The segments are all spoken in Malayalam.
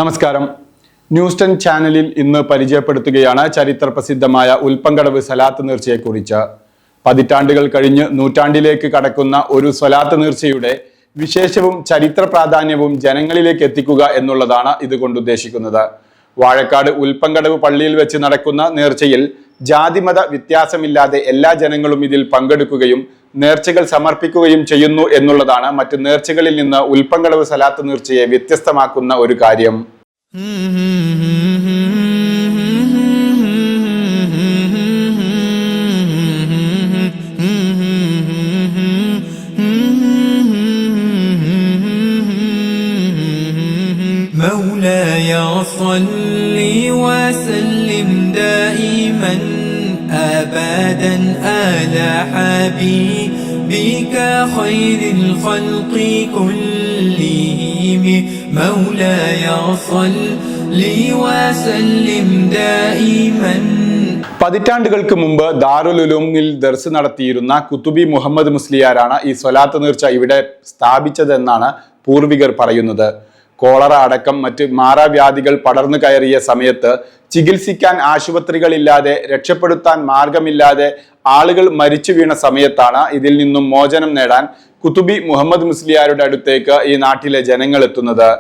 നമസ്കാരം. ന്യൂസ് 10 ചാനലിൽ ഇന്ന് പരിചയപ്പെടുത്തുകയാണ് ചരിത്ര പ്രസിദ്ധമായ ഉൽപ്പങ്കടവ് സ്വലാത്ത് നേർച്ചയെക്കുറിച്ച്. പതിറ്റാണ്ടുകൾ കഴിഞ്ഞ് നൂറ്റാണ്ടിലേക്ക് കടക്കുന്ന ഒരു സ്വലാത്ത് നേർച്ചയുടെ വിശേഷവും ചരിത്ര പ്രാധാന്യവും ജനങ്ങളിലേക്ക് എത്തിക്കുക എന്നുള്ളതാണ് ഇതുകൊണ്ട് ഉദ്ദേശിക്കുന്നത്. വാഴക്കാട് ഉൽപ്പങ്കടവ് പള്ളിയിൽ വെച്ച് നടക്കുന്ന നേർച്ചയിൽ ജാതിമത വ്യത്യാസമില്ലാതെ എല്ലാ ജനങ്ങളും ഇതിൽ പങ്കെടുക്കുകയും നേർച്ചകൾ സമർപ്പിക്കുകയും ചെയ്യുന്നു എന്നുള്ളതാണ് മറ്റ് നേർച്ചകളിൽ നിന്ന് ഉൽപ്പങ്കടവ് സ്വലാത്ത് നേർച്ചയെ വ്യത്യസ്തമാക്കുന്ന ഒരു കാര്യം. مولاي صل وسلم دائما أبدا على حبيبك خير الخلق كلهم مولاي صل وسلم دائما. പതിറ്റാണ്ടുകൾക്ക് മുമ്പ് ദാറുൽ ഉലൂമിൽ ദർസ് നടത്തിയിരുന്ന കുത്തുബി മുഹമ്മദ് മുസ്ലിയാരാണ് ഈ സ്വലാത്ത് നേർച്ച ഇവിടെ സ്ഥാപിച്ചതെന്നാണ് പൂർവികർ പറയുന്നത്. കോളറ അടക്കം മറ്റ് മാറാവ്യാധികൾ പടർന്നു കയറിയ സമയത്ത് ചികിത്സിക്കാൻ ആശുപത്രികളില്ലാതെ രക്ഷപ്പെടുത്താൻ മാർഗമില്ലാതെ ആളുകൾ മരിച്ചു വീണ സമയത്താണ് ഇതിൽ നിന്നും മോചനം നേടാൻ കുത്തുബി മുഹമ്മദ് മുസ്ലിയാരുടെ അടുത്തേക്ക് ഈ നാട്ടിലെ ജനങ്ങൾ എത്തുന്നത്.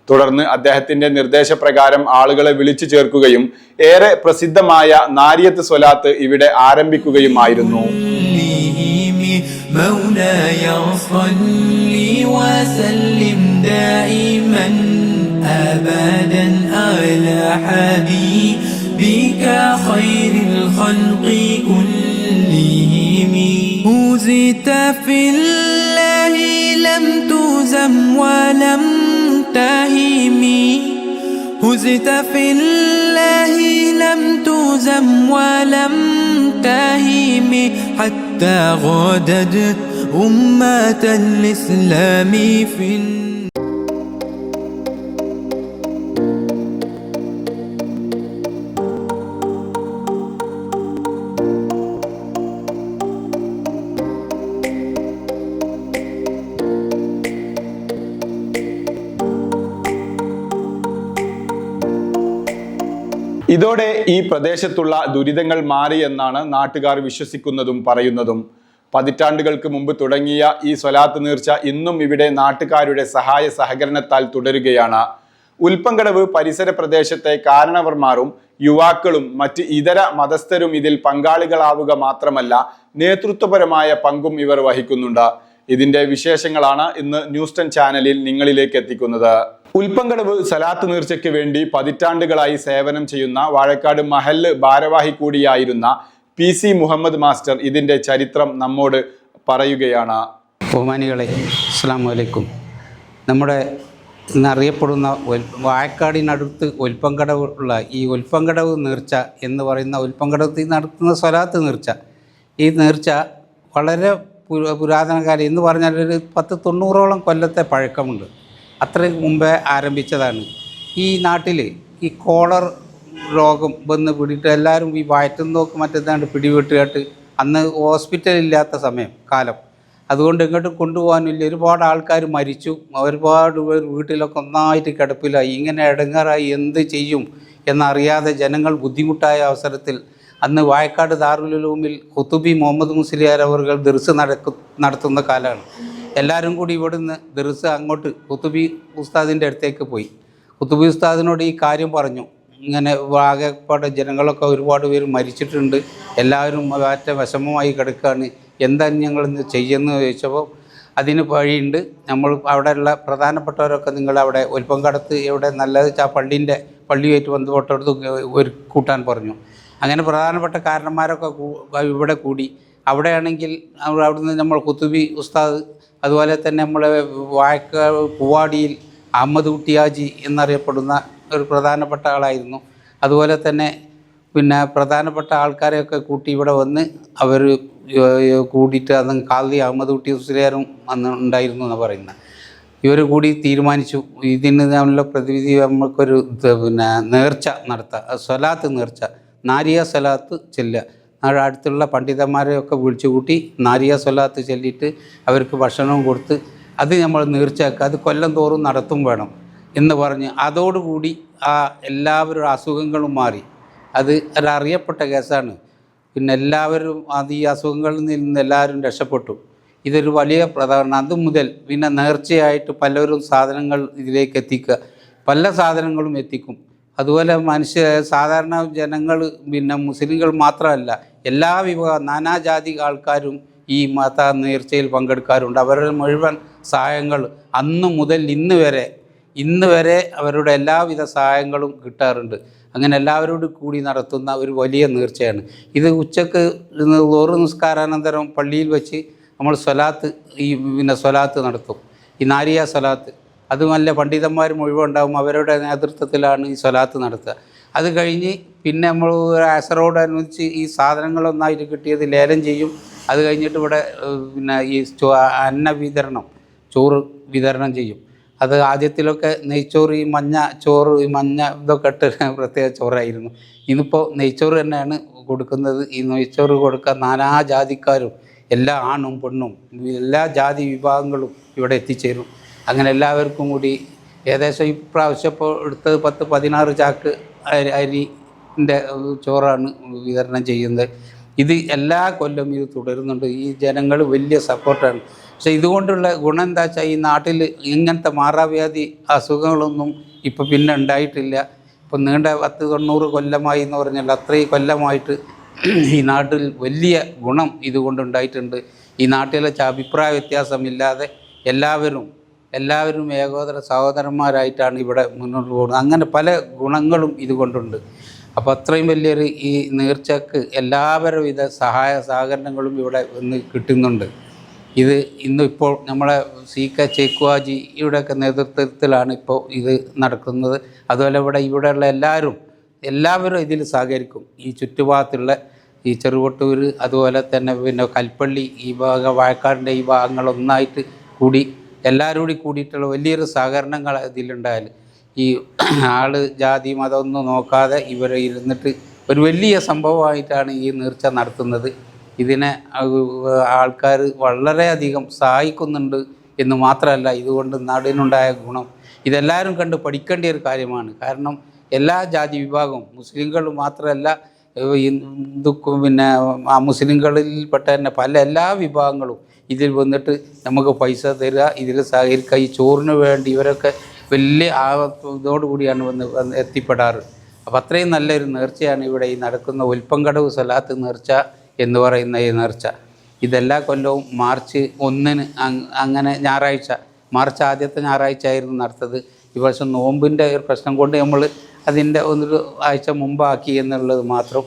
തുടർന്ന് അദ്ദേഹത്തിന്റെ നിർദ്ദേശപ്രകാരം ആളുകളെ വിളിച്ചു ചേർക്കുകയും ഏറെ പ്രസിദ്ധമായ നാരിയത്ത് സ്വലാത്ത് ഇവിടെ ആരംഭിക്കുകയുമായിരുന്നു. مولاي صل وسلم دائما أبدا على حبيبك خير الخلق كلهم هزت في الله لم تزم ولم تهم هزت في الله لم تزم ولم تهم حتى غادت أمة الإسلام في ഇതോടെ ഈ പ്രദേശത്തുള്ള ദുരിതങ്ങൾ മാറി എന്നാണ് നാട്ടുകാർ വിശ്വസിക്കുന്നതും പറയുന്നതും. പതിറ്റാണ്ടുകൾക്ക് മുമ്പ് തുടങ്ങിയ ഈ സ്വലാത്ത് നേർച്ച ഇന്നും ഇവിടെ നാട്ടുകാരുടെ സഹായ സഹകരണത്താൽ തുടരുകയാണ്. ഉൽപ്പങ്കടവ് പരിസര പ്രദേശത്തെ കാരണവർമാരും യുവാക്കളും മറ്റ് ഇതര മതസ്ഥരും ഇതിൽ പങ്കാളികളാവുക മാത്രമല്ല നേതൃത്വപരമായ പങ്കും ഇവർ വഹിക്കുന്നുണ്ട്. ഇതിന്റെ വിശേഷങ്ങളാണ് ഇന്ന് ന്യൂസ് 10 ചാനലിൽ നിങ്ങളിലേക്ക് എത്തിക്കുന്നത്. ഉൽപ്പങ്കടവ് സ്വലാത്ത് നേർച്ചയ്ക്ക് വേണ്ടി പതിറ്റാണ്ടുകളായി സേവനം ചെയ്യുന്ന വാഴക്കാട് മഹല്ല് ഭാരവാഹി കൂടിയായിരുന്ന PC മുഹമ്മദ് മാസ്റ്റർ ഇതിന്റെ ചരിത്രം നമ്മോട് പറയുകയാണ്. ബഹുമാനികളെ, അസ്സലാമു അലൈക്കും. നമ്മുടെ ഇന്നറിയപ്പെടുന്ന വാഴക്കാടിനടുത്ത് ഉൽപ്പങ്കടവ് ഉള്ള ഈ ഉൽപ്പങ്കടവ് നേർച്ച എന്ന് പറയുന്ന ഉൽപ്പങ്കടത്തിൽ നടത്തുന്ന സ്വലാത്ത് നേർച്ച, ഈ നേർച്ച വളരെ പുരാതന കാലം എന്ന് പറഞ്ഞാൽ ഒരു 10-90ഓളം കൊല്ലത്തെ പഴക്കമുണ്ട്. അത്രയും മുമ്പേ ആരംഭിച്ചതാണ്. ഈ നാട്ടിൽ ഈ കോളർ രോഗം വന്ന് പിടിയിട്ട് എല്ലാവരും ഈ വയറ്റുന്നോക്ക് മറ്റേതാണ്ട് പിടിവിട്ടുകേട്ട് അന്ന് ഹോസ്പിറ്റലില്ലാത്ത കാലം അതുകൊണ്ട് ഇങ്ങോട്ട് കൊണ്ടുപോകാനില്ല. ഒരുപാട് ആൾക്കാർ മരിച്ചു, ഒരുപാട് പേർ വീട്ടിലൊക്കെ ഒന്നായിട്ട് കിടപ്പിലായി. ഇങ്ങനെ ഇടങ്ങാറായി എന്ത് ചെയ്യും എന്നറിയാതെ ജനങ്ങൾ ബുദ്ധിമുട്ടായ അവസരത്തിൽ അന്ന് വാഴക്കാട് ദാറുൽ ഉലൂമിൽ കുത്തുബി മുഹമ്മദ് മുസ്ലിയാർ അവർ ദർസ് നടത്തുന്ന കാലമാണ്. എല്ലാവരും കൂടി ഇവിടുന്ന് ദർസ് അങ്ങോട്ട് കുത്തുബി ഉസ്താദിൻ്റെ അടുത്തേക്ക് പോയി. കുത്തുബി ഉസ്താദിനോട് ഈ കാര്യം പറഞ്ഞു. ഇങ്ങനെ ആകെപ്പാടെ ജനങ്ങളൊക്കെ ഒരുപാട് പേര് മരിച്ചിട്ടുണ്ട്, എല്ലാവരും വളരെ വിഷമമായി കിടക്കുകയാണ്, എന്താണ് ഞങ്ങളിന്ന് ചെയ്യുന്നത് ചോദിച്ചപ്പോൾ അതിന് വഴിയുണ്ട്, നമ്മൾ അവിടെയുള്ള പ്രധാനപ്പെട്ടവരൊക്കെ നിങ്ങളവിടെ ഉൽപ്പങ്കടത്ത് എവിടെ നല്ലത് ആ പള്ളിയുമായിട്ട് ബന്ധപ്പെട്ടടുത്ത് ഒരു കൂട്ടാൻ പറഞ്ഞു. അങ്ങനെ പ്രധാനപ്പെട്ട കാരണന്മാരൊക്കെ ഇവിടെ കൂടി. അവിടെയാണെങ്കിൽ അവിടുന്ന് നമ്മൾ കുത്തുബി ഉസ്താദ്, അതുപോലെ തന്നെ നമ്മളെ പൂവാടിയിൽ അഹമ്മദ് കുട്ടിയാജി എന്നറിയപ്പെടുന്ന ഒരു പ്രധാനപ്പെട്ട ആളായിരുന്നു. അതുപോലെ തന്നെ പിന്നെ പ്രധാനപ്പെട്ട ആൾക്കാരെയൊക്കെ കൂട്ടി ഇവിടെ വന്ന് അവർ കൂടിയിട്ട് അന്ന് കാളി അഹമ്മദ് കുട്ടി മുസ്ലിയാരും അന്ന് ഉണ്ടായിരുന്നു എന്നാണ് പറയുന്നത്. ഇവർ കൂടി തീരുമാനിച്ചു ഇതിന് നമ്മളുടെ പ്രതിവിധി നമുക്കൊരു പിന്നെ നേർച്ച നടത്തുക, സ്വലാത്ത് നേർച്ച, നാരിയ സ്വലാത്ത് ചെല്ലുക. അടുത്തുള്ള പണ്ഡിതന്മാരെയൊക്കെ വിളിച്ചു കൂട്ടി നാരിയ സ്വലാത്ത് ചൊല്ലിയിട്ട് അവർക്ക് ഭക്ഷണവും കൊടുത്ത് അത് നമ്മൾ നേർച്ചയാക്കുക. അത് കൊല്ലം തോറും നടത്തും വേണം. എന്ന് പറഞ്ഞ് അതോടുകൂടി എല്ലാവരും അസുഖങ്ങളും മാറി. അത് ഒരറിയപ്പെട്ട കേസാണ്. പിന്നെ എല്ലാവരും ഈ അസുഖങ്ങളിൽ നിന്ന് എല്ലാവരും രക്ഷപ്പെട്ടു. ഇതൊരു വലിയ പ്രധാന. അതുമുതൽ പിന്നെ നേർച്ചയായിട്ട് പലരും സാധനങ്ങൾ ഇതിലേക്ക് എത്തിക്കുക, പല സാധനങ്ങളും എത്തിക്കും. അതുപോലെ സാധാരണ ജനങ്ങൾ, പിന്നെ മുസ്ലിങ്ങൾ മാത്രമല്ല, എല്ലാ നാനാജാതി ആൾക്കാരും ഈ മത നേർച്ചയിൽ പങ്കെടുക്കാറുണ്ട്. അവരുടെ മുഴുവൻ സഹായങ്ങൾ അന്ന് മുതൽ ഇന്ന് വരെ അവരുടെ എല്ലാവിധ സഹായങ്ങളും കിട്ടാറുണ്ട്. അങ്ങനെ എല്ലാവരോടും കൂടി നടത്തുന്ന ഒരു വലിയ നേർച്ചയാണ് ഇത്. ഉച്ചക്ക് ഓരോ നിസ്കാരാനന്തരം പള്ളിയിൽ വെച്ച് നമ്മൾ സ്വലാത്ത് നടത്തും. ഈ നാരിയ സ്വലാത്ത്, അതുമല്ല പണ്ഡിതന്മാർ മുഴുവൻ ഉണ്ടാകും. അവരുടെ നേതൃത്വത്തിലാണ് ഈ സ്വലാത്ത് നടത്തുക. അത് കഴിഞ്ഞ് പിന്നെ നമ്മൾ അസറോടനുബന്ധിച്ച് ഈ സാധനങ്ങളൊന്നായിട്ട് കിട്ടിയത് ലേലം ചെയ്യും. അത് കഴിഞ്ഞിട്ട് ഇവിടെ പിന്നെ ഈ അന്ന വിതരണം, ചോറ് വിതരണം ചെയ്യും. അത് ആദ്യത്തിലൊക്കെ നെയ്ച്ചോറ്, ഈ മഞ്ഞ ചോറ്, ഈ മഞ്ഞ ഇതൊക്കെ ഇട്ട് പ്രത്യേക ചോറായിരുന്നു. ഇന്നിപ്പോൾ നെയ്ച്ചോറ് തന്നെയാണ് കൊടുക്കുന്നത്. ഈ നെയ്ച്ചോറ് കൊടുക്കാൻ നാനാജാതിക്കാരും, എല്ലാ ആണും പെണ്ണും എല്ലാ ജാതി വിഭാഗങ്ങളും ഇവിടെ എത്തിച്ചേരും. അങ്ങനെ എല്ലാവർക്കും കൂടി ഏകദേശം ഇപ്രാവശ്യം ഇപ്പോൾ എടുത്തത് 10-16 ചാക്ക് അരിൻ്റെ ചോറാണ് വിതരണം ചെയ്യുന്നത്. ഇത് എല്ലാ കൊല്ലം ഇത് തുടരുന്നുണ്ട്. ഈ ജനങ്ങൾ വലിയ സപ്പോർട്ടാണ്. പക്ഷേ ഇതുകൊണ്ടുള്ള ഗുണം എന്താ വെച്ചാൽ ഈ നാട്ടിൽ ഇങ്ങനത്തെ മാറാവ്യാധി അസുഖങ്ങളൊന്നും ഇപ്പോൾ പിന്നെ ഉണ്ടായിട്ടില്ല. ഇപ്പം നീണ്ട 10-90 കൊല്ലമായി എന്ന് പറഞ്ഞാൽ അത്രയും കൊല്ലമായിട്ട് ഈ നാട്ടിൽ വലിയ ഗുണം ഇതുകൊണ്ടുണ്ടായിട്ടുണ്ട്. ഈ നാട്ടിലെ അഭിപ്രായ വ്യത്യാസമില്ലാതെ എല്ലാവരും ഏകോദര സഹോദരന്മാരായിട്ടാണ് ഇവിടെ മുന്നോട്ട് പോകുന്നത്. അങ്ങനെ പല ഗുണങ്ങളും ഇതുകൊണ്ടുണ്ട്. അപ്പോൾ അത്രയും വലിയൊരു ഈ നേർച്ചക്ക് എല്ലാവരുവിധ സഹായ സഹകരണങ്ങളും ഇവിടെ ഇന്ന് കിട്ടുന്നുണ്ട്. ഇത് ഇന്നിപ്പോൾ നമ്മളെ CK ചേക്കുവാജിയുടെയൊക്കെ നേതൃത്വത്തിലാണ് ഇപ്പോൾ ഇത് നടക്കുന്നത്. അതുപോലെ ഇവിടെയുള്ള എല്ലാവരും ഇതിൽ സഹകരിക്കും. ഈ ചുറ്റുഭാഗത്തുള്ള ഈ ചെറുകൊട്ടൂർ, അതുപോലെ തന്നെ പിന്നെ കൽപ്പള്ളി, ഈ വാഴക്കാടിൻ്റെ ഈ ഭാഗങ്ങളൊന്നായിട്ട് കൂടി എല്ലാവരും കൂടിയിട്ടുള്ള വലിയൊരു സഹകരണങ്ങൾ ഇതിലുണ്ടായാൽ ഈ ജാതി മതമൊന്നും നോക്കാതെ ഇവരെ ഇരുന്നിട്ട് ഒരു വലിയ സംഭവമായിട്ടാണ് ഈ നേർച്ച നടത്തുന്നത്. ഇതിനെ ആൾക്കാർ വളരെയധികം സഹായിക്കുന്നുണ്ട് എന്ന് മാത്രമല്ല, ഇതുകൊണ്ട് നാടിനുണ്ടായ ഗുണം ഇതെല്ലാവരും കണ്ട് പഠിക്കേണ്ട ഒരു കാര്യമാണ്. കാരണം എല്ലാ ജാതി വിഭാഗവും, മുസ്ലിങ്ങൾ മാത്രമല്ല, ഹിന്ദുക്കും പിന്നെ മുസ്ലിങ്ങളിൽപ്പെട്ട തന്നെ എല്ലാ വിഭാഗങ്ങളും ഇതിൽ വന്നിട്ട് നമുക്ക് പൈസ തരിക, ഇതിൽ സഹകരിക്കുക. ഈ ചോറിന് വേണ്ടി ഇവരൊക്കെ വലിയ ഇതോടുകൂടിയാണ് വന്ന് എത്തിപ്പെടാറ്. അപ്പോൾ അത്രയും നല്ലൊരു നേർച്ചയാണ് ഇവിടെ ഈ നടക്കുന്ന ഉൽപ്പങ്കടവ് സ്വലാത്ത് നേർച്ച എന്ന് പറയുന്ന ഈ നേർച്ച. ഇതെല്ലാ കൊല്ലവും മാർച്ച് 1-ന് അങ്ങനെ മാർച്ച് ആദ്യത്തെ ഞായറാഴ്ച ആയിരുന്നു നടത്തത്. ഈ വർഷം നോമ്പിൻ്റെ ഒരു പ്രശ്നം കൊണ്ട് നമ്മൾ അതിൻ്റെ 1 ആഴ്ച മുമ്പാക്കി എന്നുള്ളത് മാത്രം.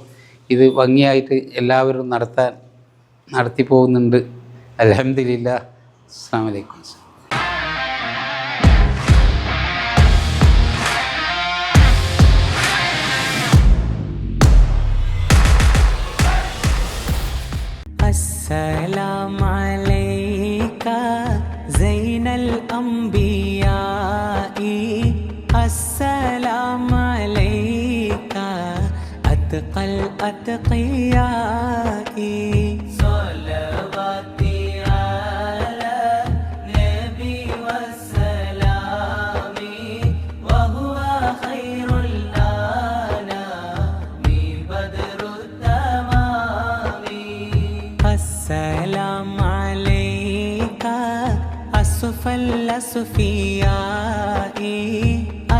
ഇത് ഭംഗിയായിട്ട് എല്ലാവരും നടത്തി പോകുന്നുണ്ട്. അൽഹംദുലില്ലാഹ്. അസ്സലാമു അലൈക്കും. السلام عليك زين الأنبياء السلام عليك أتقى الأتقياء صلواتي على نبي والسلام وهو خير الأنام بدر التمام السلام عليك أصفى الأصفياء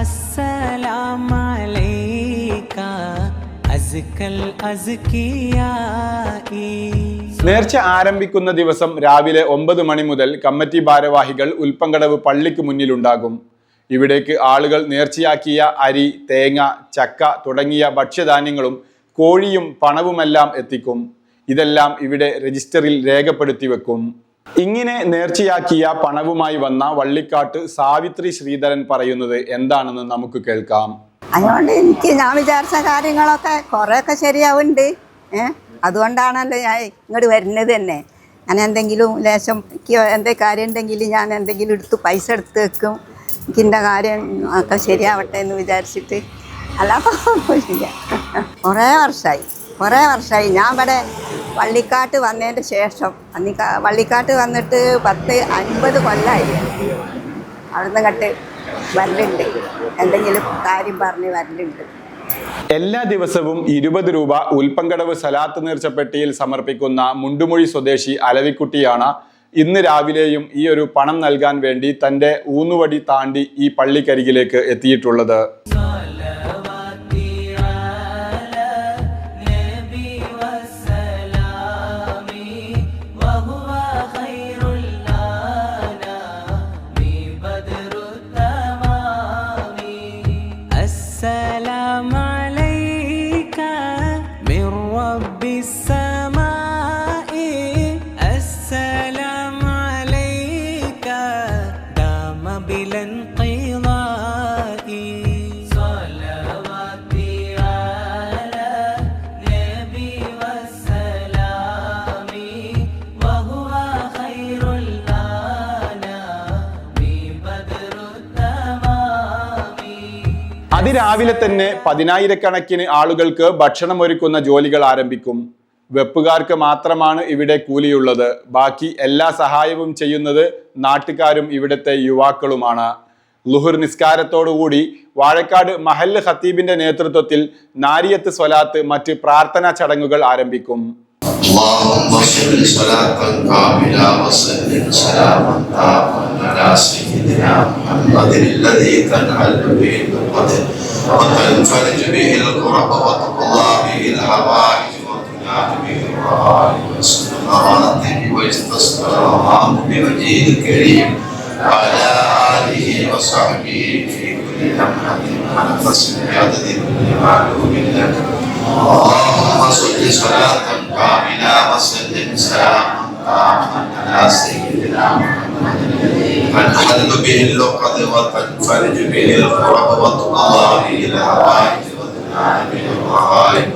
السلام عليك أزكى الأزكياء. നേർച്ച ആരംഭിക്കുന്ന ദിവസം രാവിലെ 9 മണി മുതൽ കമ്മിറ്റി ഭാരവാഹികൾ ഉൽപ്പങ്കടവ് പള്ളിക്ക് മുന്നിലുണ്ടാകും. ഇവിടേക്ക് ആളുകൾ നേർച്ചയാക്കിയ അരി, തേങ്ങ, ചക്ക തുടങ്ങിയ ഭക്ഷ്യധാന്യങ്ങളും കോഴിയും പണവുമെല്ലാം എത്തിക്കും. ഇതെല്ലാം ഇവിടെ രജിസ്റ്ററിൽ രേഖപ്പെടുത്തി വെക്കും. ഇങ്ങനെ നേർച്ചയാക്കിയ പണവുമായി വന്ന വള്ളിക്കാട്ട് സാവിത്രി ശ്രീധരൻ പറയുന്നത് എന്താണെന്ന് നമുക്ക് കേൾക്കാം. അതുകൊണ്ട് ഞാൻ വിചാരിച്ച കാര്യങ്ങളൊക്കെ കുറേയൊക്കെ ശരിയാവുന്നുണ്ട്. അതുകൊണ്ടാണല്ലോ ഞാൻ ഇങ്ങോട്ട് വരുന്നത് തന്നെ. ഞാൻ എന്തെങ്കിലും ലേശം എന്തെങ്കിലും കാര്യം ഉണ്ടെങ്കിൽ ഞാൻ എന്തെങ്കിലും പൈസ എടുത്ത് വെക്കും. എനിക്കിൻ്റെ കാര്യം ഒക്കെ ശരിയാവട്ടെ എന്ന് വിചാരിച്ചിട്ട്. അല്ലാതെ കുഴപ്പമില്ല. കുറേ വർഷമായി ഞാൻ ഇവിടെ വള്ളിക്കാട്ട് വന്നതിൻ്റെ ശേഷം, വള്ളിക്കാട്ട് വന്നിട്ട് 50 കൊല്ലമായി. അവിടുന്ന് വരലുണ്ട്, എന്തെങ്കിലും കാര്യം പറഞ്ഞ് വരലുണ്ട്. എല്ലാ ദിവസവും 20 രൂപ ഉൽപ്പങ്കടവ് സലാത്ത് നേർച്ചപ്പെട്ടിയിൽ സമർപ്പിക്കുന്ന മുണ്ടുമൊഴി സ്വദേശി അലവിക്കുട്ടിയാണ് ഇന്ന് രാവിലെയും ഈ ഒരു പണം നൽകാൻ വേണ്ടി തൻ്റെ ഊന്നുവടി താണ്ടി ഈ പള്ളിക്കരികിലേക്ക് എത്തിയിട്ടുള്ളത്. السلام عليك من رب السماء السلام عليك دام بلا انقضاء صلواتي على نبي والسلام وهو خير الأنام بدر التمام. അതിരാവിലെ തന്നെ 10,000-കണക്കിന് ആളുകൾക്ക് ഭക്ഷണമൊരുക്കുന്ന ജോലികൾ ആരംഭിക്കും. വെപ്പുകാർക്ക് മാത്രമാണ് ഇവിടെ കൂലിയുള്ളത്. ബാക്കി എല്ലാ സഹായവും ചെയ്യുന്നത് നാട്ടുകാരും ഇവിടുത്തെ യുവാക്കളുമാണ്. ളുഹുർ നിസ്കാരത്തോടുകൂടി വാഴക്കാട് മഹല്ല് ഖത്തീബിന്റെ നേതൃത്വത്തിൽ നാരിയത്ത് സ്വലാത്ത് മറ്റ് പ്രാർത്ഥനാ ചടങ്ങുകൾ ആരംഭിക്കും. اللهم صل صلاة كاملة وسلم سلاما تاما على سيدنا محمد الذي تنحل به القدر وتنفرج به الكرب وتقضى به الحوائج وتنال به الرغائب والسنغات ويستسقى الغمام بوجهه الكريم وعلى آله وصحبه في كل لمحة ونفس بعدد كل معلوم لك. اللهم صل صلاة كاملة وسلم سلاما تاما على سيدنا محمد تنحل به العقد وتنفرج به الكرب وتقضى به الحوائج وتنال به الرغائب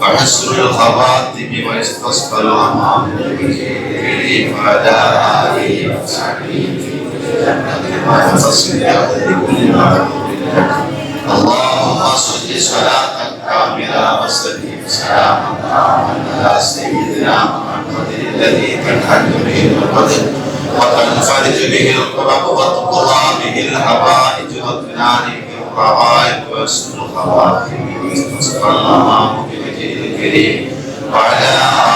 وحسن الخواتم ويستسقى الغمام بوجهه الكريم وعلى آله وصحبه في كل لمحة ونفس بعدد كل معلوم لك. اللهم صل صلاة كاملة وسلم سلاما تاما على سيدنا محمد الذي تنحل به القدر وتنفرج به الكرب وتقضى به الحوائج وتنال به الرغائب وحسن الخواتم ويستسقى الغمام بوجهه الكريم وعلى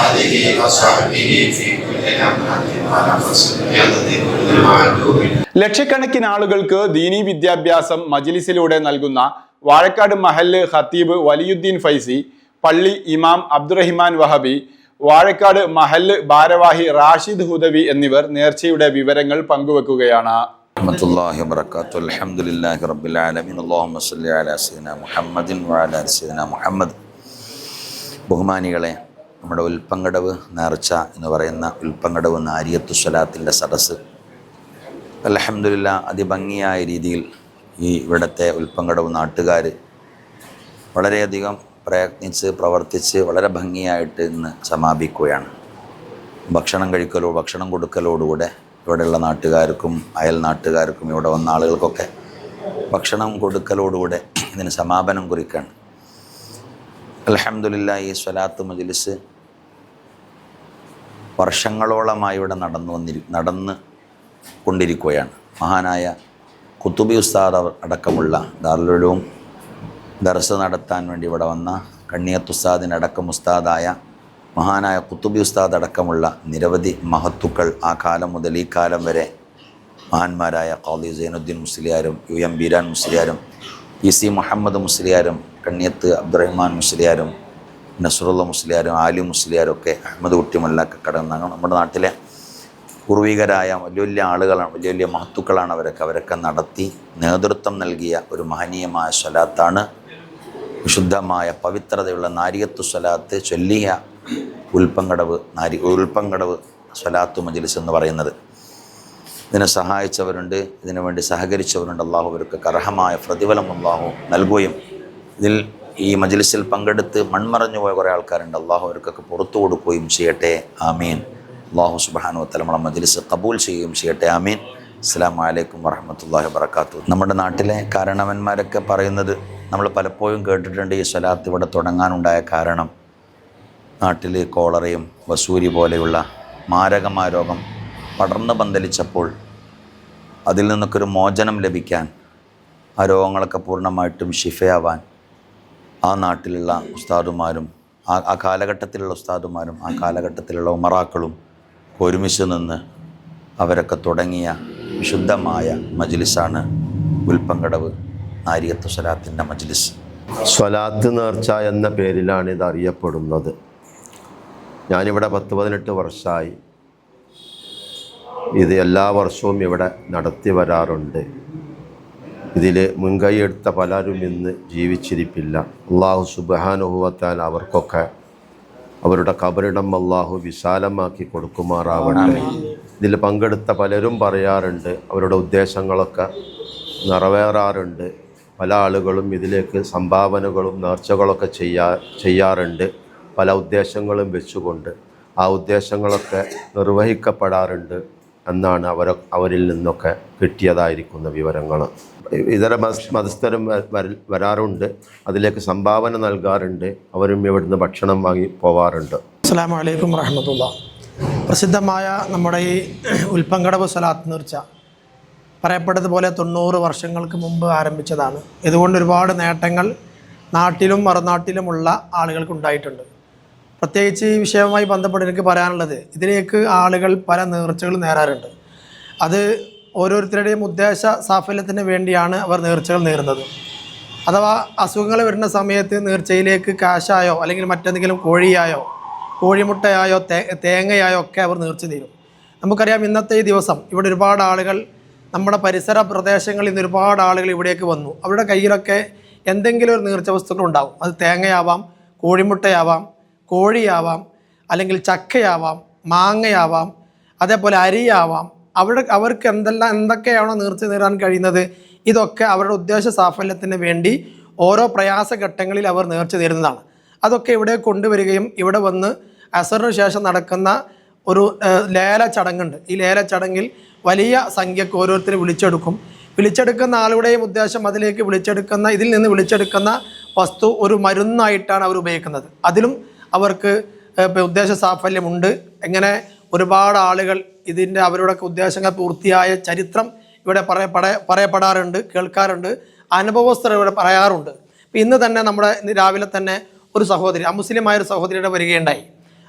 آله وصحبه في كل لمحة ونفس بعدد كل معلوم. ലക്ഷക്കണക്കിന് ആളുകൾക്ക് ദീനീ വിദ്യാഭ്യാസം മജ്ലിസിലൂടെ നൽകുന്ന വാഴക്കാട് മഹല്ല് ഖത്തീബ് വലിയുദ്ദീൻ ഫൈസി, പള്ളി ഇമാം അബ്ദുറഹിമാൻ വഹബി, വാഴക്കാട് മഹല്ല് ഭാരവാഹി റാഷിദ് ഹുദവി എന്നിവർ നേർച്ചയുടെ വിവരങ്ങൾ പങ്കുവെക്കുകയാണ്. റഹ്മത്തുള്ളാഹി വബറകാതുഹു. അൽഹംദുലില്ലാഹി റബ്ബിൽ ആലമീൻ. അല്ലാഹുമ്മ സ്വല്ലി അലാ സയ്യിദിനാ മുഹമ്മദിൻ വഅലാ ആലി സയ്യിദിനാ മുഹമ്മദ്. ബഹുമാനികളെ, നമ്മുടെ ഉൽപ്പങ്കടവ് നേർച്ച എന്ന് പറയുന്ന ഉൽപ്പങ്കടവ് നാരിയത്തു സ്വലാത്തിൻ്റെ സദസ്സ് അൽഹംദുലില്ലാ അതിഭംഗിയായ രീതിയിൽ ഈ ഇവിടുത്തെ ഉൽപ്പങ്കടവ് നാട്ടുകാർ വളരെയധികം പ്രയത്നിച്ച് പ്രവർത്തിച്ച് വളരെ ഭംഗിയായിട്ട് ഇന്ന് സമാപിക്കുകയാണ്. ഭക്ഷണം കൊടുക്കലോടുകൂടെ ഇവിടെയുള്ള നാട്ടുകാർക്കും അയൽ നാട്ടുകാർക്കും ഇവിടെ വന്ന ആളുകൾക്കൊക്കെ ഭക്ഷണം കൊടുക്കലോടുകൂടെ ഇതിന് സമാപനം കുറിക്കുകയാണ്. അൽഹംദുലില്ലാ ഈ സ്വലാത്ത് മജ്ലിസ് വർഷങ്ങളോളമായി ഇവിടെ നടന്ന് കൊണ്ടിരിക്കുകയാണ്. മഹാനായ ഖുതുബി ഉസ്താദ് അടക്കമുള്ള ദാറുൽ ഉലൂം ദർസ് നടത്താൻ വേണ്ടി ഇവിടെ വന്ന കണ്ണിയത്ത് ഉസ്താദിനടക്കം ഉസ്താദായ മഹാനായ ഖുതുബി ഉസ്താദ് അടക്കമുള്ള നിരവധി മഹത്തുക്കൾ ആ കാലം മുതൽ ഈ കാലം വരെ മഹാന്മാരായ ഖാദി സൈനുദ്ദീൻ മുസ്ലിയാരും UM ബീരാൻ മുസ്ലിയാരും PC മുഹമ്മദ് മുസ്ലിയാരും കണ്ണിയത്ത് അബ്ദുറഹ്മാൻ മുസ്ലിയാരും നസ്റുള്ള മുസ്ലിയാരും ആലി മുസ്ലിയാരും ഒക്കെ അഹമ്മദ് കുട്ടി മുല്ലൊക്കെ കടന്ന് നമ്മുടെ നാട്ടിലെ പൂർവികരായ വലിയ വലിയ ആളുകളാണ്, വലിയ വലിയ മഹത്തുക്കളാണ് അവരൊക്കെ നടത്തി നേതൃത്വം നൽകിയ ഒരു മഹനീയമായ സ്വലാത്താണ് വിശുദ്ധമായ പവിത്രതയുള്ള നാരിയത്തു സ്വലാത്ത് ചൊല്ലിയ ഉൽപ്പങ്കടവ് സ്വലാത്തു മജ്ലിസ് എന്ന് പറയുന്നത്. ഇതിനെ സഹായിച്ചവരുണ്ട്, ഇതിനു വേണ്ടി സഹകരിച്ചവരുണ്ട്. അള്ളാഹു അവർക്ക് അർഹമായ പ്രതിഫലം അള്ളാഹു നൽകുകയും ഇതിൽ ഈ മജ്ലിസിൽ പങ്കെടുത്ത് മൺമറഞ്ഞു പോയ കുറേ ആൾക്കാരുണ്ട്. അള്ളാഹു അവർക്കൊക്കെ പുറത്തു കൊടുക്കുകയും ചെയ്യട്ടെ. ആമീൻ. അള്ളാഹു സുബ്ഹാനഹു വ തആല നമ്മുടെ മജ്ലിസ് ഖബൂൽ ചെയ്യുകയും ചെയ്യട്ടെ. ആമീൻ. അസ്സലാമു അലൈക്കും വറഹ്മത്തുള്ളാഹി വബറകാതുഹു. നമ്മുടെ നാട്ടിലെ കാരണവന്മാരൊക്കെ പറയുന്നത് നമ്മൾ പലപ്പോഴും കേട്ടിട്ടുണ്ട്. ഈ സ്വലാത്ത് ഇവിടെ തുടങ്ങാനുണ്ടായ കാരണം നാട്ടിൽ കോളറയും വസൂരി പോലെയുള്ള മാരകമായ രോഗം പടർന്നു പന്തലിച്ചപ്പോൾ അതിൽ നിന്നൊക്കെ ഒരു മോചനം ലഭിക്കാൻ ആ രോഗങ്ങളൊക്കെ പൂർണ്ണമായിട്ടും ഷിഫയാവാൻ ആ നാട്ടിലുള്ള ഉസ്താദുമാരും ആ കാലഘട്ടത്തിലുള്ള ഉസ്താദുമാരും ആ കാലഘട്ടത്തിലുള്ള ഉമറാക്കളും ഒരുമിച്ച് നിന്ന് അവരൊക്കെ തുടങ്ങിയ വിശുദ്ധമായ മജ്ലിസാണ് ഉൽപ്പങ്കടവ് നാരിയത്ത് സ്വലാത്തിൻ്റെ മജ്ലിസ്. സ്വലാത്ത് നേർച്ച എന്ന പേരിലാണ് ഇത് അറിയപ്പെടുന്നത്. ഞാനിവിടെ 10-18 വർഷമായി ഇത് എല്ലാ വർഷവും ഇവിടെ നടത്തി വരാറുണ്ട്. ഇതിൽ മുൻകൈയെടുത്ത പലരും ഇന്ന് ജീവിച്ചിരിപ്പില്ല. അള്ളാഹു സുബ്ഹാനഹു വ തആല അവർക്കൊക്കെ അവരുടെ ഖബറിടം അള്ളാഹു വിശാലമാക്കി കൊടുക്കുമാറാവട്ടെ. ഇതിൽ പങ്കെടുത്ത പലരും പറയാറുണ്ട് അവരുടെ ഉദ്ദേശങ്ങളൊക്കെ നിറവേറാറുണ്ട്. പല ആളുകളും ഇതിലേക്ക് സംഭാവനകളും നേർച്ചകളൊക്കെ ചെയ്യാറുണ്ട് പല ഉദ്ദേശങ്ങളും വെച്ചുകൊണ്ട്. ആ ഉദ്ദേശങ്ങളൊക്കെ നിർവഹിക്കപ്പെടാറുണ്ട് എന്നാണ് അവരിൽ നിന്നൊക്കെ കിട്ടിയതായിരിക്കുന്ന വിവരങ്ങൾ. ഇതര മതസ്ഥരും വരാറുണ്ട്, അതിലേക്ക് സംഭാവന നൽകാറുണ്ട്, അവരും ഇവിടുന്ന് ഭക്ഷണം വാങ്ങി പോവാറുണ്ട്. അസ്സലാമു അലൈക്കും വറഹ്മത്തുള്ളാഹി. പ്രസിദ്ധമായ നമ്മുടെ ഈ ഉൽപ്പങ്കടവ് സ്വലാത്ത് നേർച്ച പറയപ്പെട്ടതുപോലെ 90 വർഷങ്ങൾക്ക് മുമ്പ് ആരംഭിച്ചതാണ്. ഇതുകൊണ്ട് ഒരുപാട് നേട്ടങ്ങൾ നാട്ടിലും മറുനാട്ടിലുമുള്ള ആളുകൾക്കുണ്ടായിട്ടുണ്ട്. പ്രത്യേകിച്ച് ഈ വിഷയവുമായി ബന്ധപ്പെട്ട് എനിക്ക് പറയാനുള്ളത്, ഇതിലേക്ക് ആളുകൾ പല നേർച്ചകൾ നേരാറുണ്ട്. അത് ഓരോരുത്തരുടെയും ഉദ്ദേശ സാഫല്യത്തിന് വേണ്ടിയാണ് അവർ നേർച്ചകൾ നേരുന്നത്. അഥവാ അസുഖങ്ങൾ വരുന്ന സമയത്ത് നേർച്ചയിലേക്ക് കാശായോ അല്ലെങ്കിൽ മറ്റെന്തെങ്കിലും കോഴിയായോ കോഴിമുട്ടയായോ തേങ്ങയായോ ഒക്കെ അവർ നേർച്ച നേരും. നമുക്കറിയാം ഇന്നത്തെ ഈ ദിവസം ഇവിടെ ഒരുപാട് ആളുകൾ, നമ്മുടെ പരിസര പ്രദേശങ്ങളിൽ നിന്ന് ഒരുപാട് ആളുകൾ ഇവിടേക്ക് വന്നു. അവരുടെ കയ്യിലൊക്കെ എന്തെങ്കിലും ഒരു നേർച്ച വസ്തുക്കൾ ഉണ്ടാവും. അത് തേങ്ങയാവാം, കോഴിമുട്ടയാവാം, കോഴിയാവാം, അല്ലെങ്കിൽ ചക്കയാവാം, മാങ്ങയാവാം, അതേപോലെ അരിയാവാം. അവർക്ക് എന്തൊക്കെയാണോ നേർച്ച നേടാൻ കഴിയുന്നത്, ഇതൊക്കെ അവരുടെ ഉദ്ദേശ സാഫല്യത്തിന് വേണ്ടി ഓരോ പ്രയാസഘട്ടങ്ങളിൽ അവർ നേർച്ച നേരുന്നതാണ്. അതൊക്കെ ഇവിടെ കൊണ്ടുവരികയും ഇവിടെ വന്ന് അസറിന് ശേഷം നടക്കുന്ന ഒരു ലേല ചടങ്ങുണ്ട്. ഈ ലേല ചടങ്ങിൽ വലിയ സംഖ്യക്ക് ഓരോരുത്തരും വിളിച്ചെടുക്കുന്ന ആളുടെയും ഉദ്ദേശം ഇതിൽ നിന്ന് വിളിച്ചെടുക്കുന്ന വസ്തു ഒരു മരുന്നായിട്ടാണ് അവർ ഉപയോഗിക്കുന്നത്. അതിലും അവർക്ക് ഉദ്ദേശ സാഫല്യമുണ്ട്. എങ്ങനെ ഒരുപാട് ആളുകൾ അവരുടെ ഉദ്ദേശങ്ങൾ പൂർത്തിയായ ചരിത്രം ഇവിടെ പറയപ്പെടാറുണ്ട്, കേൾക്കാറുണ്ട്, അനുഭവസ്ഥർ ഇവിടെ പറയാറുണ്ട്. ഇന്ന് തന്നെ രാവിലെ തന്നെ ഒരു സഹോദരി, അമുസ്ലിമായ ഒരു സഹോദരിയുടെ വരികയുണ്ടായി.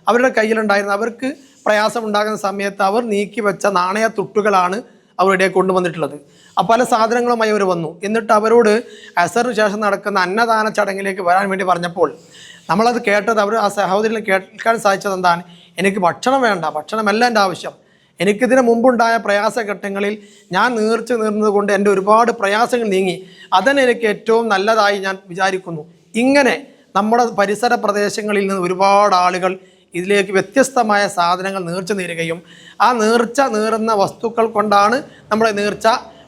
അവരുടെ കയ്യിലുണ്ടായിരുന്ന, അവർക്ക് പ്രയാസമുണ്ടാകുന്ന സമയത്ത് അവർ നീക്കി വെച്ച നാണയ തുട്ടുകളാണ് അവരുടെ കൊണ്ടുവന്നിട്ടുള്ളത്. പല സാധനങ്ങളുമായി അവർ വന്നു. എന്നിട്ട് അവരോട് അസറിന് ശേഷം നടക്കുന്ന അന്നദാന ചടങ്ങിലേക്ക് വരാൻ വേണ്ടി പറഞ്ഞപ്പോൾ നമ്മളത് കേട്ടത്, ആ സഹോദരിയിൽ കേൾക്കാൻ സാധിച്ചത് എന്താണ്? എനിക്ക് ഭക്ഷണം വേണ്ട, ഭക്ഷണമല്ല എൻ്റെ ആവശ്യം. എനിക്കിതിന് മുമ്പുണ്ടായ പ്രയാസഘട്ടങ്ങളിൽ ഞാൻ നേർച്ച നേർന്നത് കൊണ്ട് എൻ്റെ ഒരുപാട് പ്രയാസങ്ങൾ നീങ്ങി. അതന്നെ എനിക്ക് ഏറ്റവും നല്ലതായി ഞാൻ വിചാരിക്കുന്നു. ഇങ്ങനെ നമ്മുടെ പരിസര പ്രദേശങ്ങളിൽ നിന്ന് ഒരുപാട് ആളുകൾ ഇതിലേക്ക് വ്യത്യസ്തമായ സാധനങ്ങൾ നേർച്ച നേരുകയും ആ നേർച്ച നേറുന്ന വസ്തുക്കൾ കൊണ്ടാണ് നമ്മുടെ നേർച്ച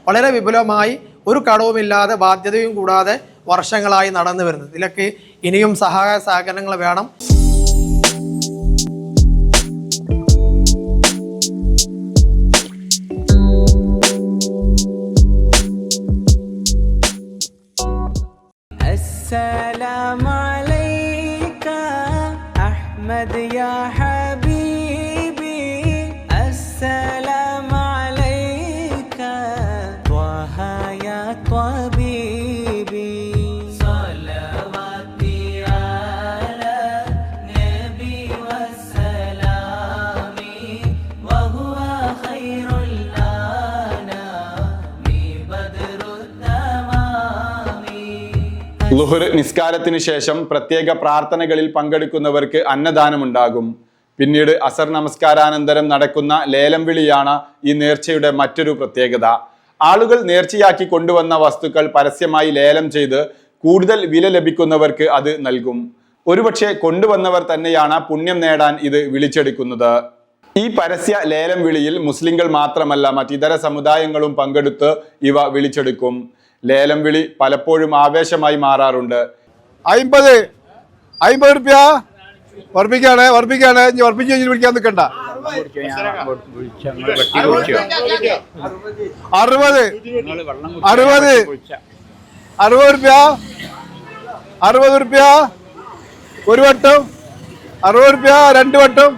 വളരെ വിപുലമായി ഒരു കടവുമില്ലാതെ ബാധ്യതയും കൂടാതെ വർഷങ്ങളായി നടന്നു വരുന്നത്. ഇതിലൊക്കെ ഇനിയും സഹായ സഹകരണങ്ങൾ വേണം. السلام عليك أحمد يا حبيبي السلام عليك طه يا طبيبي صلواتي على نبي والسلام وهو خير الأنام بدر التمام. ളുഹർ നിസ്കാരത്തിന് ശേഷം പ്രത്യേക പ്രാർത്ഥനകളിൽ പങ്കെടുക്കുന്നവർക്ക് അന്നദാനമുണ്ടാകും. പിന്നീട് അസർ നമസ്കാരാനന്തരം നടക്കുന്ന ലേലം വിളിയാണ് ഈ നേർച്ചയുടെ മറ്റൊരു പ്രത്യേകത. ആളുകൾ നേർച്ചയാക്കി കൊണ്ടുവന്ന വസ്തുക്കൾ പരസ്യമായി ലേലം ചെയ്ത് കൂടുതൽ വില ലഭിക്കുന്നവർക്ക് അത് നൽകും. ഒരുപക്ഷെ കൊണ്ടുവന്നവർ തന്നെയാണ് പുണ്യം നേടാൻ ഇത് വിളിച്ചെടുക്കുന്നത്. ഈ പരസ്യ ലേലം വിളിയിൽ മുസ്ലിങ്ങൾ മാത്രമല്ല മറ്റിതര സമുദായങ്ങളും പങ്കെടുത്ത് ഇവ വിളിച്ചെടുക്കും. ലേലം വിളി പലപ്പോഴും ആവേശമായി മാറാറുണ്ട്. 50 റുപ്യ ഉറപ്പിക്കാണ് ഇനി ഉറപ്പിച്ച് കഴിഞ്ഞ് വിളിക്കാൻ നിൽക്കണ്ട. 60 റുപ്യ ഒരു വട്ടം, 60 റുപ്യ 2 വട്ടം,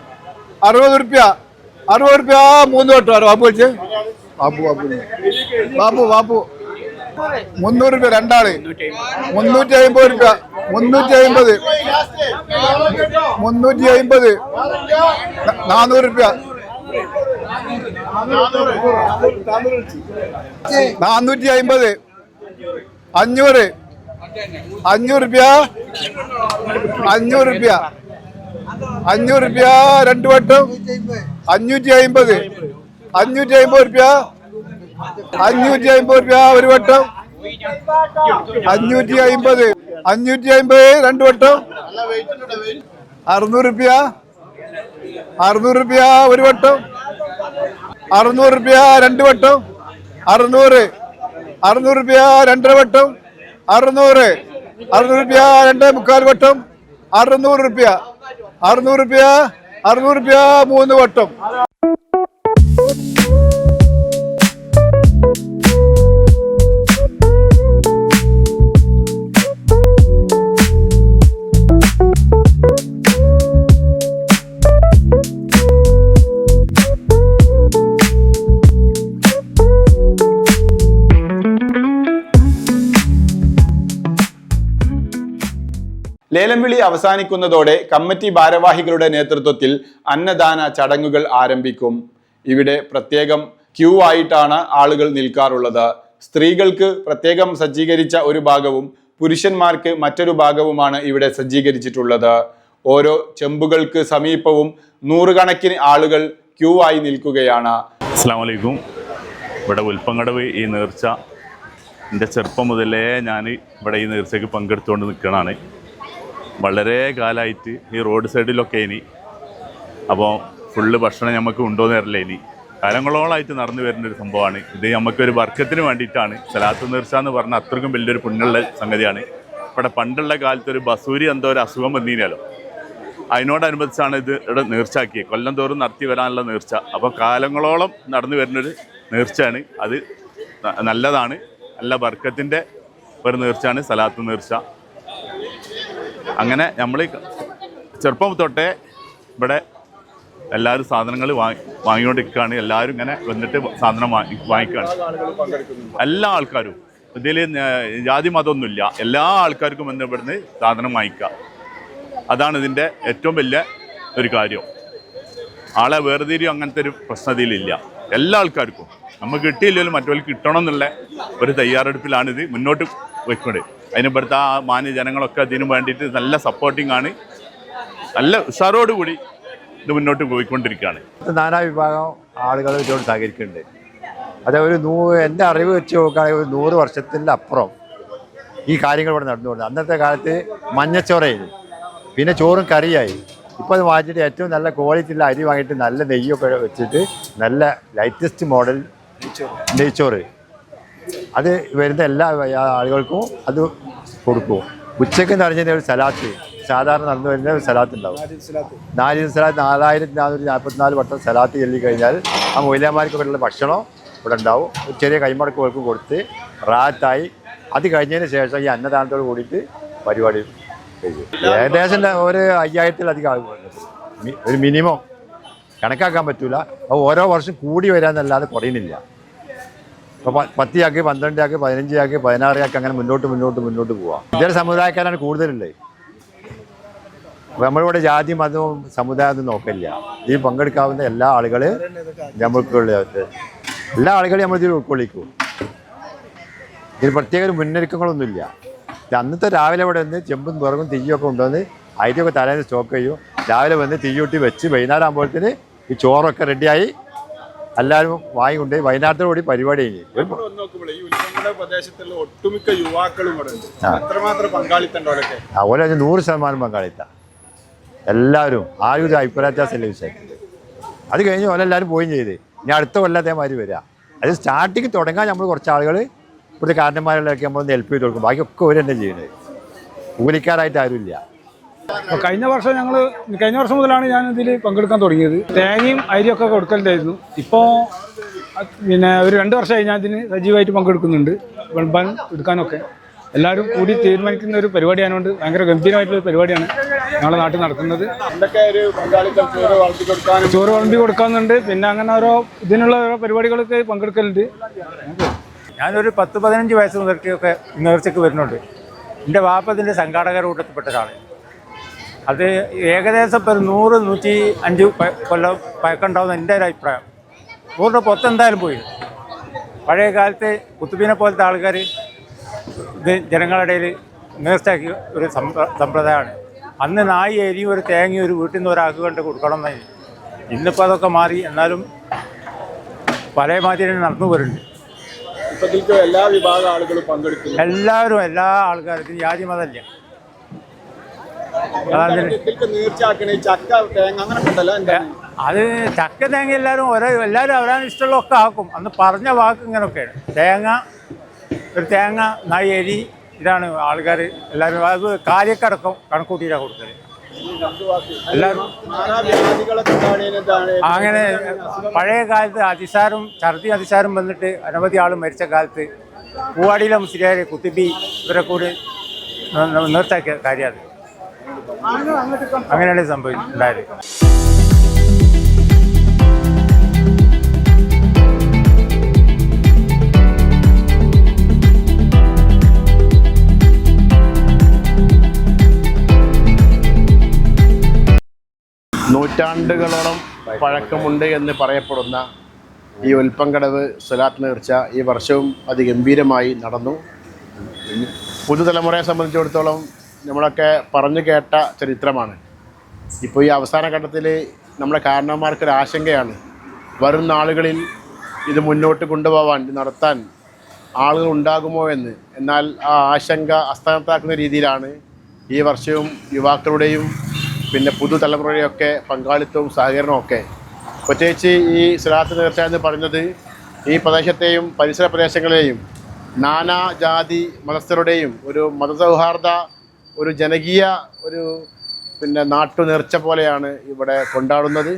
60 റുപ്യ 3 വട്ടം. ബാബു വിളിച്ച് ബാബു 300 രൂപ രണ്ടാള് 350 രൂപ 350 350 400 രൂപ 450 500 500 രൂപ 500 രൂപ 500 രൂപ രണ്ട് വട്ടം 550 550 രൂപ 550 രൂപ ഒരു വട്ടം 550 550 രണ്ട് വട്ടം 600 രൂപ 600 രൂപ ഒരു വട്ടം 600 രൂപ രണ്ട് വട്ടം 600 600 രൂപ രണ്ടര വട്ടം 600 600 രൂപ രണ്ടേ മുക്കാൽ വട്ടം 600 രൂപ 600 രൂപ 600 രൂപ മൂന്ന് വട്ടം. ലേലം വിളി അവസാനിക്കുന്നതോടെ കമ്മിറ്റി ഭാരവാഹികളുടെ നേതൃത്വത്തിൽ അന്നദാന ചടങ്ങുകൾ ആരംഭിക്കും. ഇവിടെ പ്രത്യേകം ക്യൂ ആയിട്ടാണ് ആളുകൾ നിൽക്കാറുള്ളത്. സ്ത്രീകൾക്ക് പ്രത്യേകം സജ്ജീകരിച്ച ഒരു ഭാഗവും പുരുഷന്മാർക്ക് മറ്റൊരു ഭാഗവുമാണ് ഇവിടെ സജ്ജീകരിച്ചിട്ടുള്ളത്. ഓരോ ചെമ്പുകൾക്ക് സമീപവും നൂറുകണക്കിന് ആളുകൾ ക്യൂ ആയി നിൽക്കുകയാണ്. അസ്സലാമു അലൈക്കും. ഇവിടെ ഉൽപ്പങ്കടവ് ഈ നേർച്ച എൻ്റെ ചെറുപ്പം മുതലേ ഞാൻ ഇവിടെ ഈ നേർച്ചയ്ക്ക് പങ്കെടുത്തുകൊണ്ട് നിൽക്കണതാണ്. വളരെ കാലമായിട്ട് ഈ റോഡ് സൈഡിലൊക്കെ ഇനി അപ്പോൾ ഫുള്ള് ഭക്ഷണം നമുക്ക് ഉണ്ടോയെന്ന് അറിയില്ല. ഇനി കാലങ്ങളോളമായിട്ട് നടന്നു വരുന്നൊരു സംഭവമാണ് ഇത്. നമുക്കൊരു വർക്കത്തിന് വേണ്ടിയിട്ടാണ് സലാത്ത് നേർച്ച എന്ന് പറഞ്ഞാൽ അത്രയ്ക്കും വലിയൊരു പുണ്യമുള്ള സംഗതിയാണ്. ഇവിടെ പണ്ടുള്ള കാലത്ത് ഒരു ബസൂരി എന്തോ ഒരു അസുഖം വന്നിനല്ലോ, അതിനോടനുബന്ധിച്ചാണ് ഇത് ഇവിടെ നേർച്ചയാക്കിയത്. കൊല്ലം തോറും നടത്തി വരാനുള്ള നേർച്ച. അപ്പോൾ കാലങ്ങളോളം നടന്നു വരുന്നൊരു നേർച്ചയാണ് അത്. നല്ലതാണ്, നല്ല ബർക്കത്തിൻ്റെ ഒരു നേർച്ചയാണ് സലാത്ത് നേർച്ച. അങ്ങനെ നമ്മൾ ചെറുപ്പം തൊട്ടേ ഇവിടെ എല്ലാവരും സാധനങ്ങൾ വാങ്ങിക്കൊണ്ടിരിക്കുകയാണ്. എല്ലാവരും ഇങ്ങനെ വന്നിട്ട് സാധനം വാങ്ങിക്കുകയാണ്. എല്ലാ ആൾക്കാരും ഇതിൽ ജാതി മതമൊന്നുമില്ല, എല്ലാ ആൾക്കാർക്കും വന്ന് ഇവിടുന്ന് സാധനം വാങ്ങിക്കുക. അതാണ് ഇതിൻ്റെ ഏറ്റവും വലിയ ഒരു കാര്യം. ആളെ വേർതിരിയും അങ്ങനത്തെ ഒരു പ്രശ്നതയിലില്ല. എല്ലാ ആൾക്കാർക്കും നമുക്ക് കിട്ടിയില്ലെങ്കിലും മറ്റവർക്ക് കിട്ടണം എന്നുള്ള ഒരു തയ്യാറെടുപ്പിലാണ് ഇത് മുന്നോട്ട് പോയിക്കൊണ്ട്. അതിന് ഇവിടുത്തെ ആ മാന്യ ജനങ്ങളൊക്കെ അതിനു വേണ്ടിയിട്ട് നല്ല സപ്പോർട്ടിങ് ആണ്. നല്ല ഉഷാറോടുകൂടി ഇത് മുന്നോട്ട് പോയിക്കൊണ്ടിരിക്കുകയാണ്. നാനാ വിഭാഗം ആളുകൾ ഇതിനോട് സഹകരിക്കുന്നുണ്ട്. അത് ഒരു എൻ്റെ അറിവ് വെച്ച് നോക്കുകയാണെങ്കിൽ ഒരു 100 വർഷത്തിൻ്റെ അപ്പുറം ഈ കാര്യങ്ങൾ ഇവിടെ നടന്നുകൊണ്ട്. അന്നത്തെ കാലത്ത് മഞ്ഞച്ചോറയായി, പിന്നെ ചോറും കറിയായി. ഇപ്പോൾ അത് വാങ്ങിച്ചിട്ട് ഏറ്റവും നല്ല ക്വാളിറ്റിയുള്ള അരി വാങ്ങിയിട്ട് നല്ല നെയ്യൊക്കെ വെച്ചിട്ട് നല്ല ലൈറ്റസ്റ്റ് മോഡൽ നെയ്ച്ചോറ് അത് വരുന്ന എല്ലാ ആളുകൾക്കും അത് കൊടുക്കും. ഉച്ചയ്ക്ക് നിറഞ്ഞ ഒരു സലാത്ത് സാധാരണ നടന്നു വരുന്ന ഒരു സലാത്ത് ഉണ്ടാവും. 4 സലാത്ത് 4444 വട്ടം സലാത്ത് ചൊല്ലി കഴിഞ്ഞാൽ ആ മൊയിലാമാർക്ക് വേണ്ടിയുള്ള ഭക്ഷണം ഇവിടെ ഉണ്ടാവും. ഒരു ചെറിയ കൈമടക്കുകൾക്കും കൊടുത്ത് റാത്തായി അത് കഴിഞ്ഞതിന് ശേഷം ഈ അന്നദാനത്തോട് കൂടിയിട്ട് പരിപാടി കഴിയും. ഏകദേശം ഒരു 5000-ലധികം ആളുകൾ, ഒരു മിനിമം കണക്കാക്കാൻ പറ്റില്ല. അപ്പോൾ ഓരോ വർഷം കൂടി വരാമെന്നല്ലാതെ കുറയുന്നില്ല. ഇപ്പോൾ 10 ആക്കി 12 ആക്കി 15 ആക്കി 16 ആക്കി അങ്ങനെ മുന്നോട്ട് പോവാം. ഇതേ സമുദായക്കാരാണ് കൂടുതലുള്ളത്. അപ്പോൾ നമ്മളിവിടെ ജാതി മതവും സമുദായമൊന്നും നോക്കില്ല. ഇതിൽ പങ്കെടുക്കാവുന്ന എല്ലാ ആളുകളെ നമ്മൾക്കുള്ള എല്ലാ ആളുകളെയും നമ്മളിതിൽ ഉൾക്കൊള്ളിക്കും. ഇതിന് പ്രത്യേക മുന്നൊരുക്കങ്ങളൊന്നുമില്ല. അന്നത്തെ രാവിലെ ഇവിടെ വന്ന് ചെമ്പും വിറകും തീയൊക്കെ കൊണ്ടുവന്ന് അരിയൊക്കെ തലേന്ന് സ്റ്റോക്ക് ചെയ്യും. രാവിലെ വന്ന് തീയൂട്ടി വെച്ച് വൈകുന്നേരം ആകുമ്പോഴത്തേന് ഈ ചോറൊക്കെ റെഡിയായി എല്ലാവരും വാങ്ങിക്കൊണ്ടുപോയി വൈകുന്നേരത്തോടുകൂടി പരിപാടി കഴിഞ്ഞു. ഒട്ടുമിക്ക യുവാക്കളും അതുപോലെ 100% പങ്കാളിത്തം. എല്ലാവരും ആരും ഒരു അഭിപ്രായ വ്യത്യാസമില്ല വിഷയത്തിൽ. അത് കഴിഞ്ഞ് ഓലെല്ലാവരും പോവുകയും ചെയ്ത് ഇനി അടുത്ത കൊല്ലത്തേമാതിരി വരിക. അത് സ്റ്റാർട്ടിങ് തുടങ്ങാൻ നമ്മൾ കുറച്ച് ആളുകൾ ഇവിടുത്തെ കാരണന്മാരിലൊക്കെ നമ്മളൊന്ന് ഹെൽപ്പ് ചെയ്ത് കൊടുക്കും. ബാക്കിയൊക്കെ ഒരു തന്നെ ചെയ്യുന്നത്. കൂലിക്കാരായിട്ട് ആരുമില്ല. കഴിഞ്ഞ വർഷം മുതലാണ് ഞാൻ ഇതിൽ പങ്കെടുക്കാൻ തുടങ്ങിയത്. തേങ്ങയും അരിയൊക്കെ കൊടുക്കലുണ്ടായിരുന്നു. ഇപ്പോൾ പിന്നെ ഒരു 2 വർഷമായി ഞാൻ ഇതിന് സജീവമായിട്ട് പങ്കെടുക്കുന്നുണ്ട്. വിളമ്പാൻ എടുക്കാനൊക്കെ എല്ലാവരും കൂടി തീരുമാനിക്കുന്ന ഒരു പരിപാടിയായതുകൊണ്ട് ഭയങ്കര ഗംഭീരമായിട്ടുള്ള പരിപാടിയാണ് ഞങ്ങളുടെ നാട്ടിൽ നടക്കുന്നത്. ചോറ് വിളമ്പി കൊടുക്കാറുണ്ട്. പിന്നെ അങ്ങനെ ഇതിനുള്ള ഓരോ പരിപാടികളൊക്കെ പങ്കെടുക്കലുണ്ട്. ഞാനൊരു 10-15 വയസ്സ് മുതൽക്കൊക്കെ നേർച്ചയ്ക്ക് വരുന്നുണ്ട്. എൻ്റെ വാപ്പത്തിൻ്റെ സംഘാടക കൂട്ടത്തിൽപ്പെട്ട ഒരാൾ. അത് ഏകദേശം ഇപ്പോൾ ഒരു 100-105 കൊല്ലം പഴക്കമുണ്ടാവുന്ന എൻ്റെ ഒരു അഭിപ്രായം. 100 പുറത്തെന്തായാലും പോയി. പഴയ കാലത്ത് കുത്തുബീനെ പോലത്തെ ആൾക്കാർ ഇത് ജനങ്ങളുടെ ഇടയിൽ നേർച്ചയാക്കി ഒരു സമ്പ്രദായമാണ്. അന്ന് നായി എരിയും ഒരു തേങ്ങയും ഒരു വീട്ടിൽ നിന്ന് ഒരാൾക്ക് കൊണ്ട് കൊടുക്കണം എന്നായി. ഇന്നിപ്പോൾ അതൊക്കെ മാറി. എന്നാലും പല മാതിരി നടന്നു വരുന്നുണ്ട്. എല്ലാ വിഭാഗം ആളുകളും പങ്കെടുക്കുന്നു. എല്ലാവരും എല്ലാ ആൾക്കാർക്കും ജാതി മതമില്ല. അത് ചക്ക തേങ്ങ എല്ലാവരും അവരാണ് ഇഷ്ടമുള്ളതൊക്കെ ആക്കും. അന്ന് പറഞ്ഞ വാക്ക് ഇങ്ങനെയൊക്കെയാണ്. ഒരു തേങ്ങ നായി എരി ഇതാണ് ആൾക്കാർ എല്ലാവരും. അത് കാര്യക്കടക്കം കണക്കൂട്ടിയിട്ടാണ് കൊടുക്കല്. എല്ലാവരും അങ്ങനെ പഴയ കാലത്ത് ഛർദി അതിസാരം വന്നിട്ട് അനവധി ആൾ മരിച്ച കാലത്ത് പൂവാടിയിലെ മുസ്ലിയാർ കുത്തുബി ഇവരെ കൂടി നേർച്ചാക്കിയ കാര്യമാണ്. അങ്ങനെയാണ് സംഭവിച്ചിട്ടുണ്ടായത്. നൂറ്റാണ്ടുകളോളം പഴക്കമുണ്ട് എന്ന് പറയപ്പെടുന്ന ഈ ഉൽപ്പങ്കടവ് സ്വലാത്ത് നേർച്ച ഈ വർഷവും അതിഗംഭീരമായി നടന്നു. പുതുതലമുറയെ സംബന്ധിച്ചിടത്തോളം നമ്മളൊക്കെ പറഞ്ഞു കേട്ട ചരിത്രമാണ്. ഇപ്പോൾ ഈ അവസാന ഘട്ടത്തിൽ നമ്മുടെ കാരണവന്മാർക്കൊരു ആശങ്കയാണ്, വരും നാളുകളിൽ ഇത് മുന്നോട്ട് കൊണ്ടുപോകാൻ നടത്താൻ ആളുകൾ ഉണ്ടാകുമോ എന്ന്. എന്നാൽ ആ ആശങ്ക അസ്ഥാനത്താക്കുന്ന രീതിയിലാണ് ഈ വർഷവും യുവാക്കളുടെയും പിന്നെ പുതുതലമുറയുടെയൊക്കെ പങ്കാളിത്തവും സഹകരണവും ഒക്കെ. പ്രത്യേകിച്ച് ഈ സ്വലാത്ത് നേർച്ച എന്ന് പറയുന്നത് ഈ പ്രദേശത്തെയും പരിസര പ്രദേശങ്ങളെയും നാനാ ജാതി മതസ്ഥരുടെയും ഒരു മതസൗഹാർദ്ദ ഒരു ജനകീയ ഒരു നാട്ടു നേർച്ച പോലെയാണ് ഇവിടെ കൊണ്ടാടുന്നത്.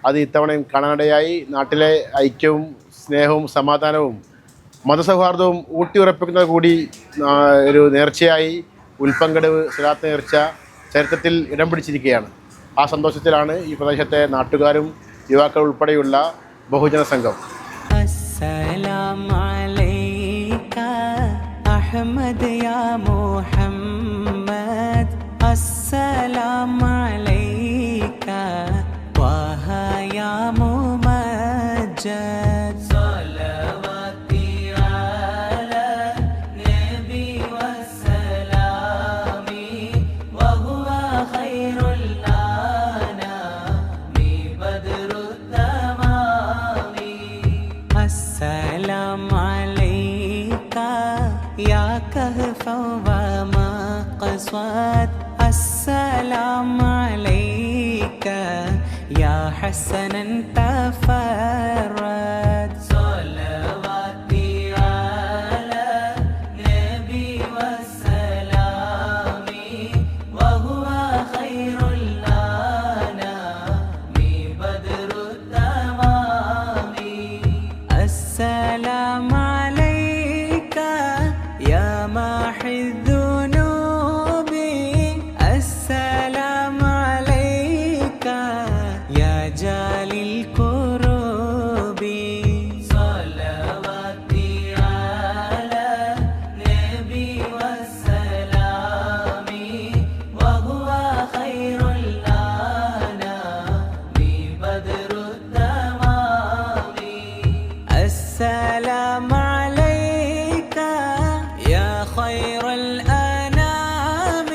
അത് ഇത്തവണയും കാണാനിടയായി. നാട്ടിലെ ഐക്യവും സ്നേഹവും സമാധാനവും മതസൗഹാർദ്ദവും ഊട്ടിയുറപ്പിക്കുന്നത് കൂടി ഒരു നേർച്ചയായി ഉൽപ്പങ്കടവ് സ്വലാത്ത് നേർച്ച ചരിത്രത്തിൽ ഇടം പിടിച്ചിരിക്കുകയാണ്. ആ സന്തോഷത്തിലാണ് ഈ പ്രദേശത്തെ നാട്ടുകാരും യുവാക്കൾ ഉൾപ്പെടെയുള്ള ബഹുജന സംഘം. അസ്സലാമു അലൈക അഹ്മദ് യാ മുഹമ്മദ്, അസ്സലാമു അലൈക ത്വഹ യാ മുമജ്ജദ്. السلام عليك يا حسنا تفرد. صلواتي على نبي وسلامي وهو خير الأنام بدر التمام. السلام عليك يا محي الذنوب، السلام عليك يا جالي الكروب. صلواتي على نبي وسلامي وهو خير الأنام بدر التمام. السلام عليك يا خير الأنام،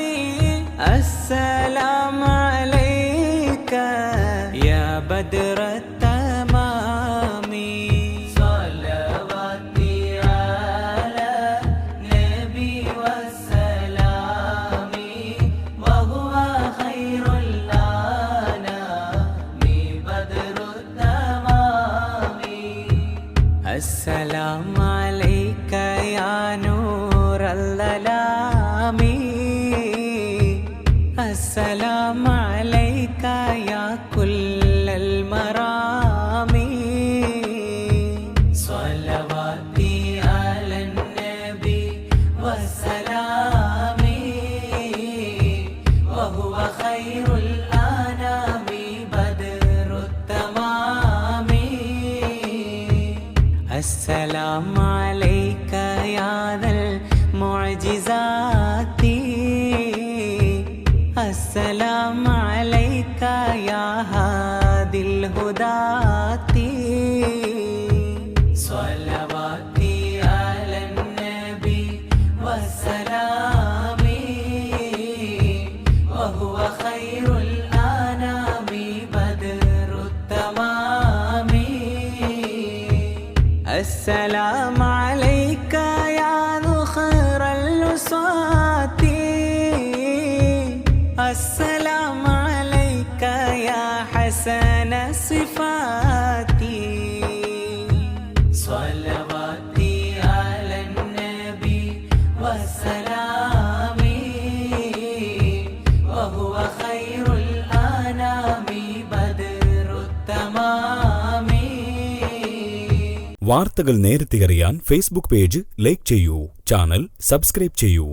السلام عليك يا بدر التمام. صلواتي على نبي وسلامي وهو خير الأنام بدر التمام. السلام عليك يا نور الظلام، السلام عليك يا كل المرام. صلواتي على النبي وسلامي وهو خير الأنام بدر التمام. السلام عليك السلام عليك يا هادي الهداتي صلواتي على النبي والسلام وهو خير الأنام بدر التمام السلام عليك يا ذخر اللصات السلام عليك يا حسن الصفات صلواتي على النبي والسلام وهو خير الأنام بدر التمام. വാർത്തകൾ നേരത്തെ അറിയാൻ ഫേസ്ബുക്ക് പേജ് ലൈക്ക് ചെയ്യൂ, ചാനൽ സബ്സ്ക്രൈബ് ചെയ്യൂ.